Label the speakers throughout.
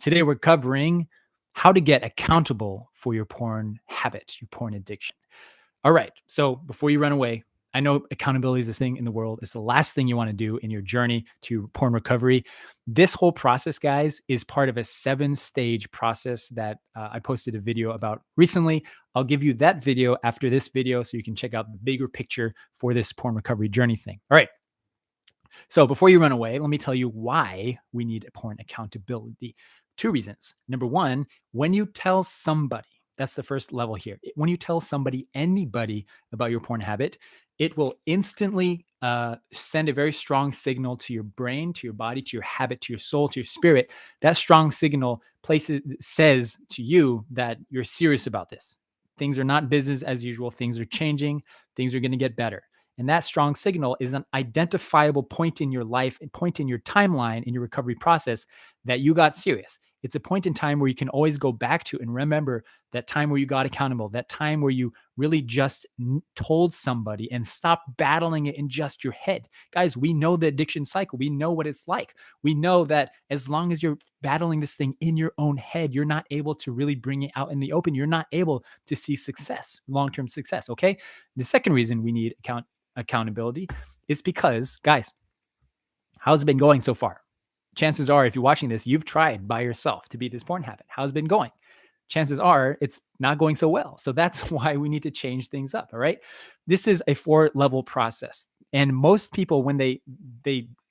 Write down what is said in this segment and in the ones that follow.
Speaker 1: Today we're covering how to get accountable for your porn habit, your porn addiction. All right. So before you run away, I know accountability is this thing in the world. It's the last thing you want to do in your journey to porn recovery. This whole process, guys, is part of a 7-stage process that I posted a video about recently. I'll give you that video after this video so you can check out the bigger picture for this porn recovery journey thing. All right. So before you run away, let me tell you why we need porn accountability. 2 reasons. Number 1, when you tell somebody, that's the first level here. When you tell somebody, anybody about your porn habit, it will instantly send a very strong signal to your brain, to your body, to your habit, to your soul, to your spirit. That strong signal says to you that you're serious about this. Things are not business as usual. Things are changing. Things are going to get better. And that strong signal is an identifiable point in your life, a point in your timeline, in your recovery process that you got serious. It's a point in time where you can always go back to and remember that time where you got accountable, that time where you really just told somebody and stopped battling it in just your head. Guys, we know the addiction cycle. We know what it's like. We know that as long as you're battling this thing in your own head, you're not able to really bring it out in the open. You're not able to see success, long-term success, okay? The second reason we need accountability is because, guys, how's it been going so far? Chances are, if you're watching this, you've tried by yourself to beat this porn habit. How's it been going? Chances are it's not going so well. So that's why we need to change things up. All right. This is a 4-level process. And most people, when they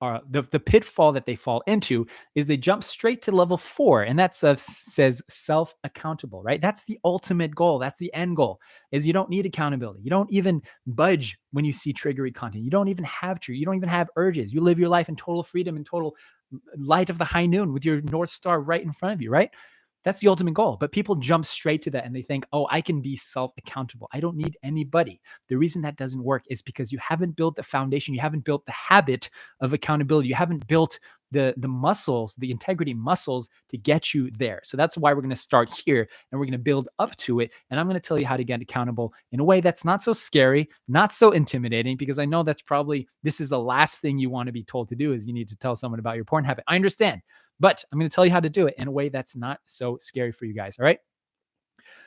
Speaker 1: are the pitfall that they fall into is they jump straight to level 4. And that says self-accountable, right? That's the ultimate goal. That's the end goal, is you don't need accountability. You don't even budge when you see triggery content. You don't even have you don't even have urges. You live your life in total freedom and total light of the high noon with your North Star right in front of you, right? That's the ultimate goal. But people jump straight to that and they think, oh, I can be self-accountable. I don't need anybody. The reason that doesn't work is because you haven't built the foundation. You haven't built the habit of accountability. You haven't built the muscles, the integrity muscles to get you there. So that's why we're going to start here and we're going to build up to it. And I'm going to tell you how to get accountable in a way that's not so scary, not so intimidating, because I know this is the last thing you want to be told to do is you need to tell someone about your porn habit. I understand. But I'm going to tell you how to do it in a way that's not so scary for you guys. All right.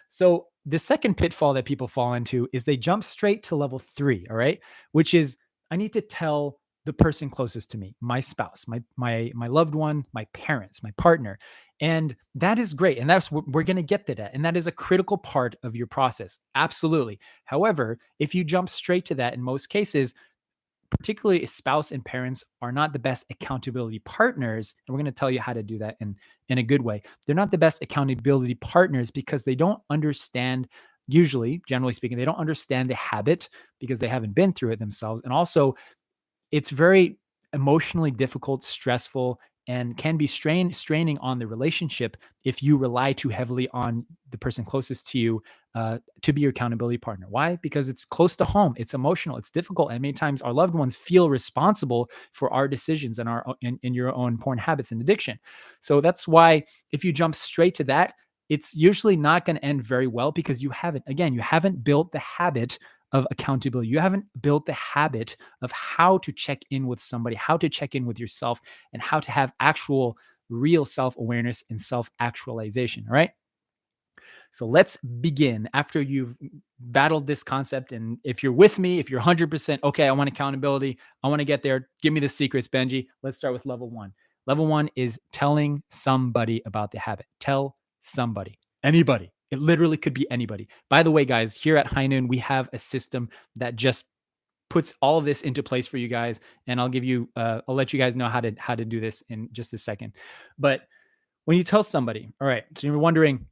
Speaker 1: So the second pitfall that people fall into is they jump straight to level 3. All right. Which is, I need to tell the person closest to me, my spouse, my loved one, my parents, my partner. And that is great. And that's what we're going to get to that. And that is a critical part of your process. Absolutely. However, if you jump straight to that, in most cases, particularly spouse and parents are not the best accountability partners. And we're going to tell you how to do that in a good way. They're not the best accountability partners because they don't understand, usually, generally speaking, they don't understand the habit because they haven't been through it themselves. And also, it's very emotionally difficult, stressful, and can be straining on the relationship if you rely too heavily on the person closest to you to be your accountability partner. Why? Because it's close to home. It's emotional. It's difficult. And many times our loved ones feel responsible for our decisions and in your own porn habits and addiction. So that's why if you jump straight to that, it's usually not going to end very well because you haven't built the habit of accountability. You haven't built the habit of how to check in with somebody, how to check in with yourself, and how to have actual real self-awareness and self-actualization. All right. So let's begin after you've battled this concept. And if you're with me, if you're 100%, okay, I want accountability. I want to get there. Give me the secrets, Benji. Let's start with level 1. Level 1 is telling somebody about the habit. Tell somebody, anybody. It literally could be anybody. By the way, guys, here at High Noon, we have a system that just puts all of this into place for you guys. And I'll let you guys know how to do this in just a second. But when you tell somebody, all right, so you're wondering,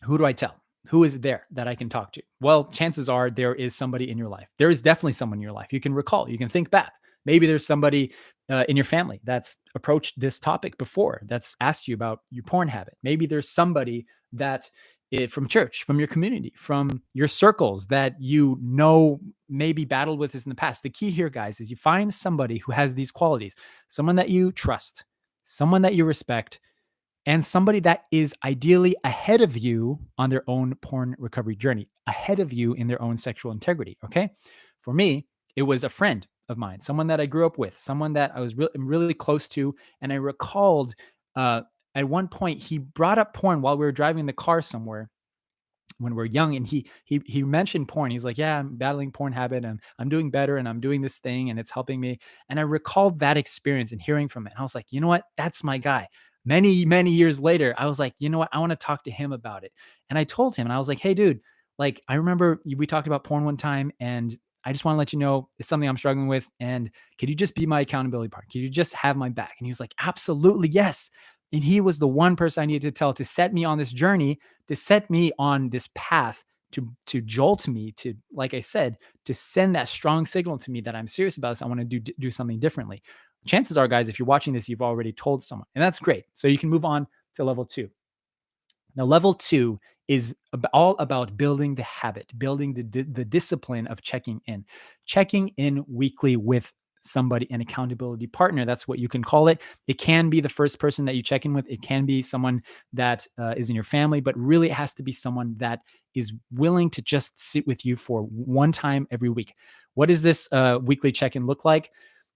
Speaker 1: who do I tell? Who is there that I can talk to? Well, chances are there is somebody in your life. There is definitely someone in your life. You can recall, you can think back. Maybe there's somebody in your family that's approached this topic before, that's asked you about your porn habit. Maybe there's somebody that from church, from your community, from your circles that maybe battled with this in the past. The key here, guys, is you find somebody who has these qualities, someone that you trust, someone that you respect, and somebody that is ideally ahead of you on their own porn recovery journey, ahead of you in their own sexual integrity, okay? For me, it was a friend of mine, someone that I grew up with, someone that I was really close to, and I recalled at one point he brought up porn while we were driving the car somewhere when we're young, and he mentioned porn. He's like, yeah, I'm battling porn habit, and I'm doing better, and I'm doing this thing, and it's helping me. And I recalled that experience and hearing from it, and I was like, you know what, that's my guy. Many years later, I was like, you know what, I want to talk to him about it. And I told him, and I was like, hey dude, like, I remember we talked about porn one time, and I just want to let you know it's something I'm struggling with, and could you just be my accountability partner? Could you just have my back? And he was like, absolutely, yes. And he was the one person I needed to tell to set me on this journey, to set me on this path, to jolt me, to, like I said, to send that strong signal to me that I'm serious about this. I want to do something differently. Chances are, guys, if you're watching this, you've already told someone, and that's great. So you can move on to level 2. Now, level 2 is all about building the habit, building the discipline of checking in weekly with somebody, an accountability partner. That's what you can call it. It can be the first person that you check in with. It can be someone that is in your family, but really it has to be someone that is willing to just sit with you for one time every week. What does this weekly check-in look like?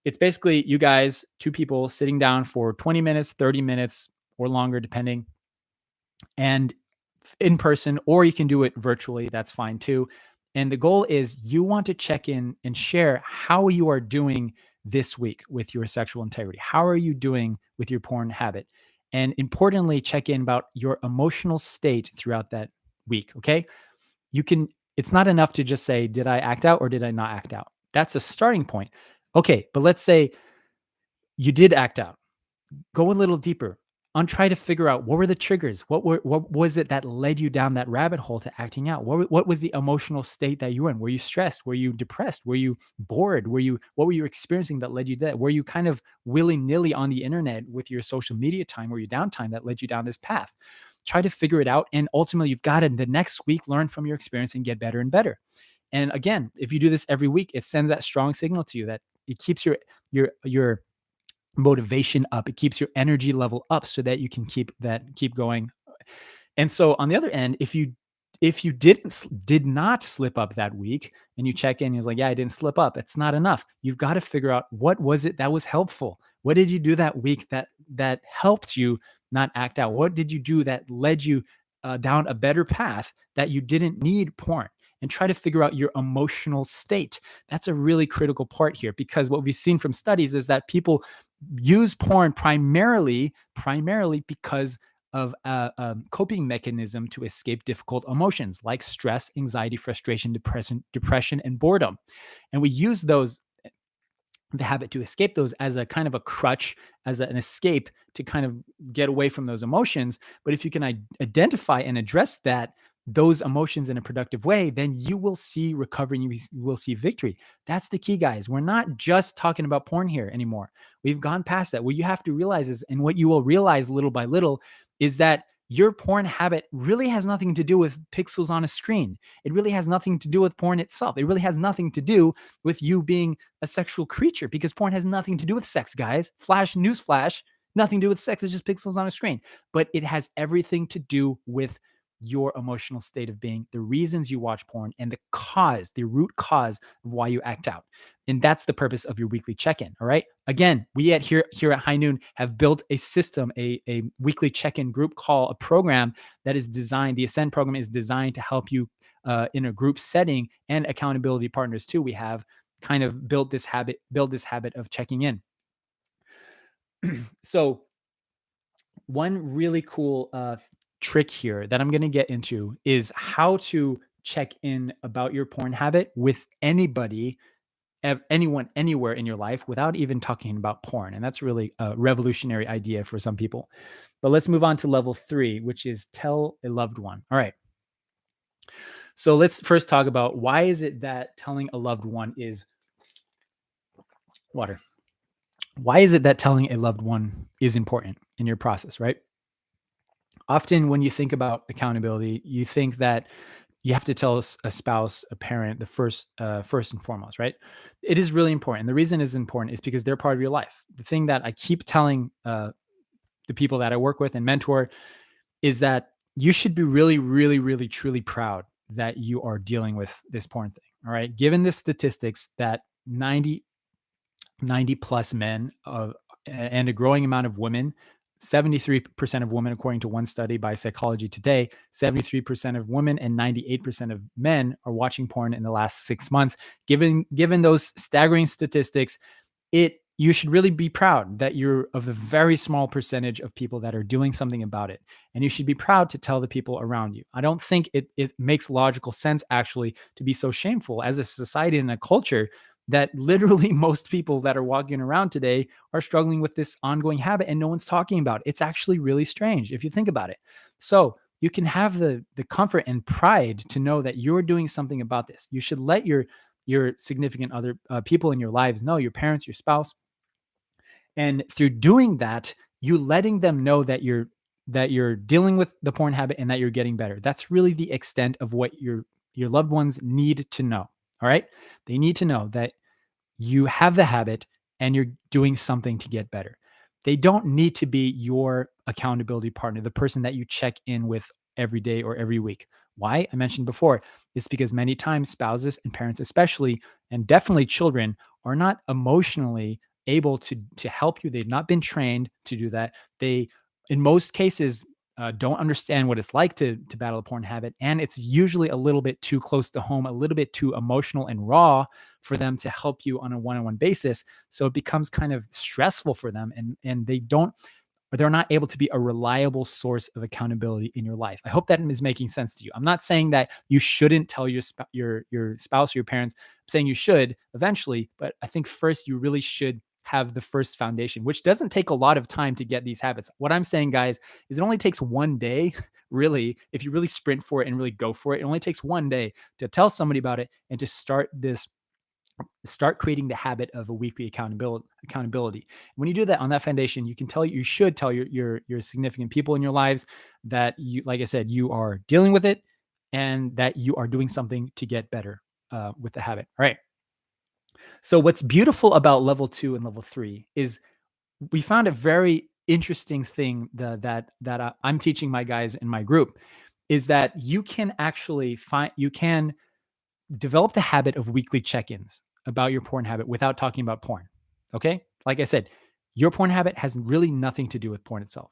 Speaker 1: It's basically you guys, two people sitting down for 20 minutes, 30 minutes, or longer, depending, and in person, or you can do it virtually. That's fine too. And the goal is you want to check in and share how you are doing this week with your sexual integrity. How are you doing with your porn habit? And importantly, check in about your emotional state throughout that week. Okay. You can, it's not enough to just say, did I act out or did I not act out? That's a starting point. Okay. But let's say you did act out. Go a little deeper on, try to figure out what were the triggers, what was it that led you down that rabbit hole to acting out. What was the emotional state that you were in? Were you stressed? Were you depressed? Were you bored? What were you experiencing that led you to that? Were you kind of willy-nilly on the internet with your social media time or your downtime that led you down this path? Try to figure it out, and ultimately you've got to, the next week, learn from your experience and get better and better. And again, if you do this every week, it sends that strong signal to you that it keeps your motivation up. It keeps your energy level up so that you can keep going. And so on the other end, if you did not slip up that week, and you check in and it's like, yeah, I didn't slip up, it's not enough. You've got to figure out, what was it that was helpful? What did you do that week that helped you not act out? What did you do that led you down a better path, that you didn't need porn? And try to figure out your emotional state. That's a really critical part here, because what we've seen from studies is that people use porn primarily because of a coping mechanism to escape difficult emotions like stress, anxiety, frustration, depression, and boredom. And we use the habit to escape those as a kind of a crutch, as an escape to kind of get away from those emotions. But if you can identify and address those emotions in a productive way, then you will see recovery and you will see victory. That's the key, guys. We're not just talking about porn here anymore. We've gone past that. What you have to realize is, and what you will realize little by little, is that your porn habit really has nothing to do with pixels on a screen. It really has nothing to do with porn itself. It really has nothing to do with you being a sexual creature, because porn has nothing to do with sex, guys. Newsflash, nothing to do with sex. It's just pixels on a screen. But it has everything to do with your emotional state of being, the reasons you watch porn, and the root cause of why you act out. And that's the purpose of your weekly check-in. All right. Again, we here at High Noon have built a system, a weekly check-in group call, a program that is designed. The Ascend program is designed to help you in a group setting, and accountability partners too. We have kind of build this habit of checking in. So one really cool trick here that I'm going to get into is how to check in about your porn habit with anybody, anyone, anywhere in your life, without even talking about porn. And that's really a revolutionary idea for some people. But let's move on to level 3, which is tell a loved one. All right. So let's first talk about, why is it that telling a loved one is water? Why is it that telling a loved one is important in your process, right? Often when you think about accountability, you think that you have to tell a spouse, a parent, the first and foremost, right? It is really important. The reason it's important is because they're part of your life. The thing that I keep telling the people that I work with and mentor is that you should be really, really, really, truly proud that you are dealing with this porn thing. All right. Given the statistics that 90 plus men and a growing amount of women 73% of women, according to one study by Psychology Today, 73% of women and 98% of men are watching porn in the last 6 months. Given those staggering statistics, you should really be proud that you're of a very small percentage of people that are doing something about it. And you should be proud to tell the people around you. I don't think it makes logical sense actually to be so shameful as a society and a culture that literally most people that are walking around today are struggling with this ongoing habit and no one's talking about it. It's actually really strange if you think about it. So you can have the comfort and pride to know that you're doing something about this. You should let your significant other people in your lives know, your parents, your spouse, and through doing that, you letting them know that you're dealing with the porn habit and that you're getting better. That's really the extent of what your loved ones need to know. All right? They need to know that you have the habit and you're doing something to get better. They don't need to be your accountability partner, the person that you check in with every day or every week. Why? I mentioned before, it's because many times spouses and parents, especially, and definitely children, are not emotionally able to help you. They've not been trained to do that. They, in most cases, don't understand what it's like to battle a porn habit, and it's usually a little bit too close to home, a little bit too emotional and raw for them to help you on a one-on-one basis. So it becomes kind of stressful for them, and they're not able to be a reliable source of accountability in your life. I hope that is making sense to you. I'm not saying that you shouldn't tell your spouse or your parents. I'm saying you should eventually, but I think first you really should have the first foundation, which doesn't take a lot of time to get these habits. What I'm saying, guys, is it only takes one day, really, if you really sprint for it and really go for it. It only takes one day to tell somebody about it and to start creating the habit of a weekly accountability. When you do that on that foundation, you should tell your significant people in your lives that you, like I said, you are dealing with it and that you are doing something to get better with the habit. All right. So what's beautiful about level 2 and level 3 is we found a very interesting thing that I'm teaching my guys in my group is that you can develop the habit of weekly check-ins about your porn habit without talking about porn. Okay? Like I said, your porn habit has really nothing to do with porn itself.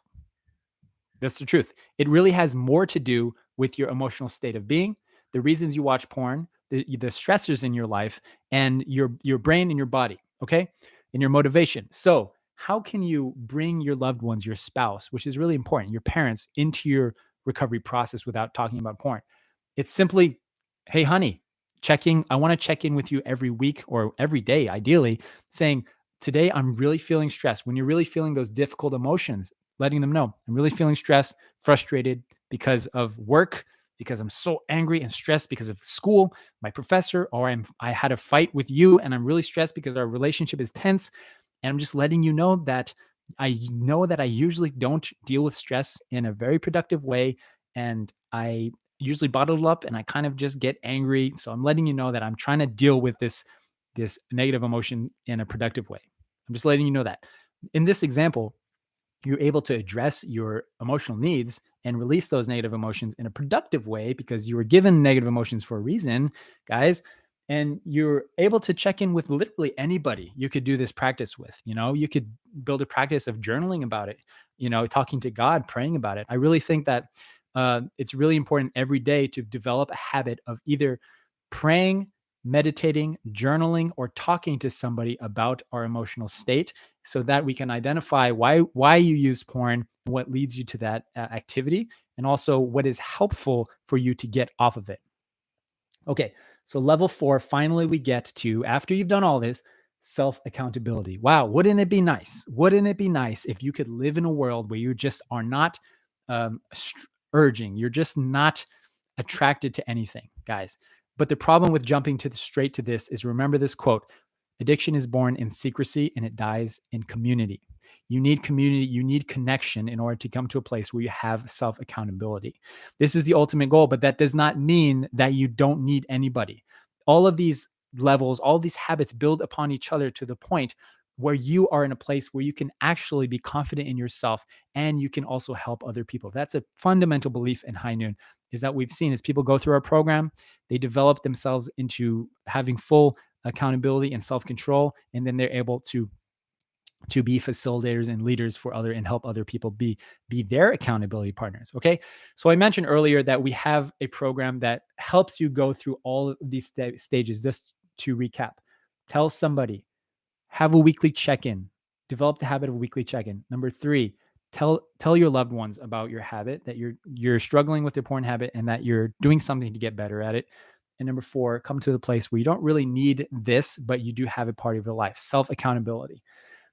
Speaker 1: That's the truth. It really has more to do with your emotional state of being, the reasons you watch porn, the stressors in your life, and your brain and your body, okay? And your motivation. So, how can you bring your loved ones, your spouse, which is really important, your parents, into your recovery process without talking about porn? It's simply, hey, honey, I want to check in with you every week or every day, ideally, saying, today I'm really feeling stressed. When you're really feeling those difficult emotions, letting them know I'm really feeling stressed, frustrated because of work, because I'm so angry and stressed because of school, my professor, or I had a fight with you and I'm really stressed because our relationship is tense. And I'm just letting you know that I usually don't deal with stress in a very productive way. And I usually bottle it up and I kind of just get angry. So I'm letting you know that I'm trying to deal with this negative emotion in a productive way. I'm just letting you know that. In this example, you're able to address your emotional needs and release those negative emotions in a productive way because you were given negative emotions for a reason, guys. And you're able to check in with literally anybody you could do this practice with. You could build a practice of journaling about it, talking to God, praying about it. I really think that it's really important every day to develop a habit of either praying, meditating, journaling, or talking to somebody about our emotional state so that we can identify why you use porn, what leads you to that activity, and also what is helpful for you to get off of it. Okay, so level 4, finally we get to, after you've done all this, self accountability. Wow, wouldn't it be nice? Wouldn't it be nice if you could live in a world where you just are not urging, you're just not attracted to anything, guys. But the problem with jumping straight to this is, remember this quote: addiction is born in secrecy and it dies in community. You need community, you need connection in order to come to a place where you have self accountability. This is the ultimate goal, but that does not mean that you don't need anybody. All of these levels, all these habits build upon each other to the point where you are in a place where you can actually be confident in yourself and you can also help other people. That's a fundamental belief in High Noon, is that we've seen as people go through our program, they develop themselves into having full accountability and self-control, and then they're able to to be facilitators and leaders for other and help other people be their accountability partners. Okay. So I mentioned earlier that we have a program that helps you go through all of these stages. Just to recap, tell somebody, have a weekly check-in, develop the habit of weekly check-in. Number 3, tell your loved ones about your habit, that you're struggling with your porn habit and that you're doing something to get better at it. And number 4, come to the place where you don't really need this, but you do have a part of your life, self-accountability.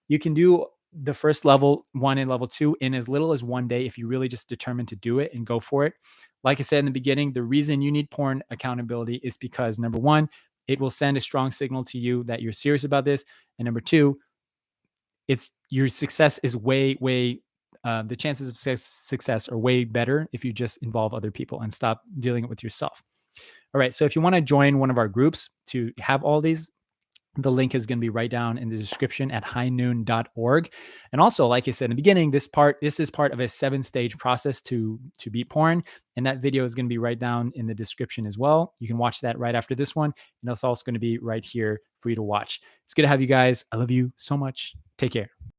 Speaker 1: You can do the first level 1 and level 2 in as little as 1 day if you really just determined to do it and go for it. Like I said in the beginning, the reason you need porn accountability is because number 1, it will send a strong signal to you that you're serious about this. And number 2, it's your success is way the chances of success are way better if you just involve other people and stop dealing it with yourself. All right. So if you want to join one of our groups to have all these, the link is going to be right down in the description at highnoon.org. And also, like I said in the beginning, this is part of a 7-stage process to beat porn. And that video is going to be right down in the description as well. You can watch that right after this one. And it's also going to be right here for you to watch. It's good to have you guys. I love you so much. Take care.